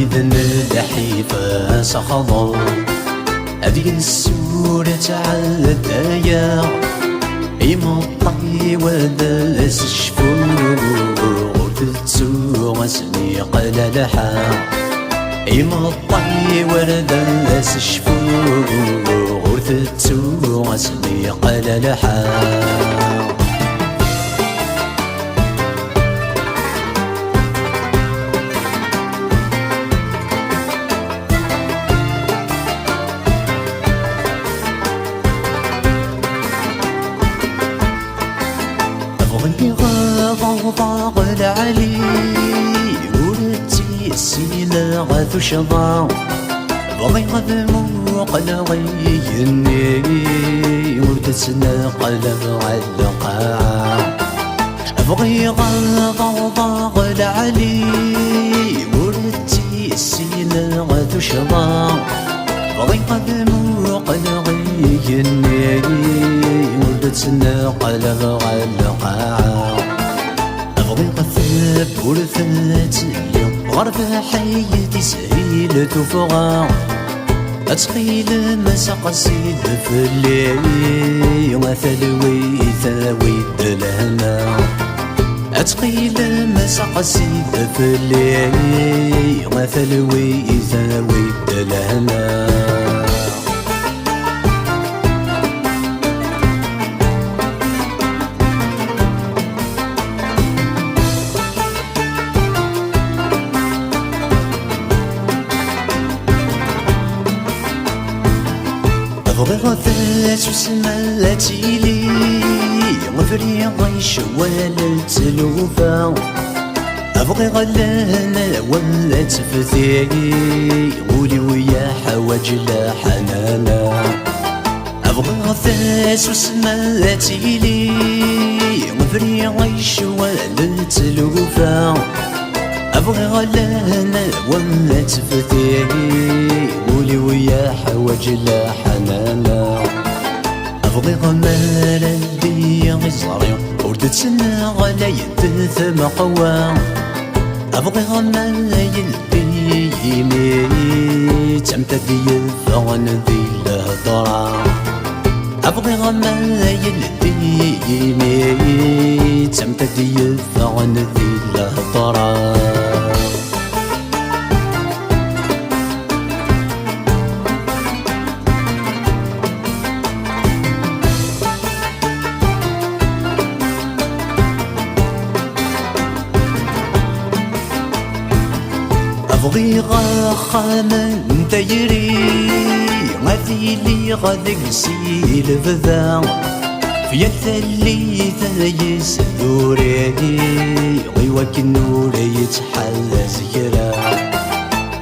إذن الحيفة سخضر هذه السورة على الدايا إمطي ودلس الشفور تتسوى اسمي قال لحا إمطي ودلس الشفور تتسوى اسمي قال لحا ضاغ العلي ولدتي السيلة غاث شضا بغي غذمو قلغيني ولدتنا قلب علقا بغي ضاغ العلي ولدتي السيلة غاث شضا بغي غذمو قلغيني ولدتنا قلب علقا أبغي غثاب ورثاتي غرف حياتي سهيلة وفغا أتخيل مساق سيد في الليل وثلوي ثاوي الهنا أتخيل مساق سيد في الليل وثلوي ثاوي الهنا أبغي غثات وسماتي لي غفري غيش ولا التلوفة أبغي غلانا ولا تفثيري قولي ويا حواج لا حنانا أبغي غثات وسماتي لي غفري غيش ولا التلوفة أبغي غلانا ولا تفثيري قولي ويا حواج لا حنانا أبغي غمال اللي غزري وردتنا غلا يدث مقوى أبغي غمال اللي يمي تمتد يفغن ذي الهضرة أبغي غمال اللي يمي تمتد يفغن ذي الهضرة أبغي غاخاما دايري غادي لي غادي قسيل بذا في الثلي ثايس دوري غيوك النور يتحل زكرا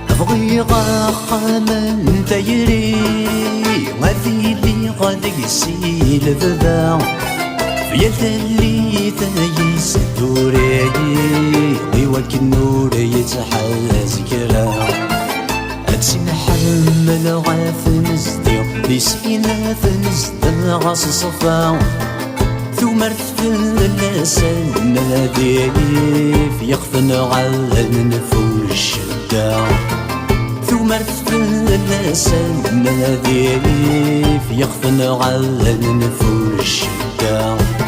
أبغي غاخاما دايري غادي لي غادي قسيل بذا في الثلي ثايس دوري غيوك النور يتحل زكرا أتسي نحمل غاث نزدي بيسينا فنزدي غاص صفا ثم رثفل لسان في يخفن غال نفوش الشدة ثم رثفل لسان في يخفن غال نفوش الشدة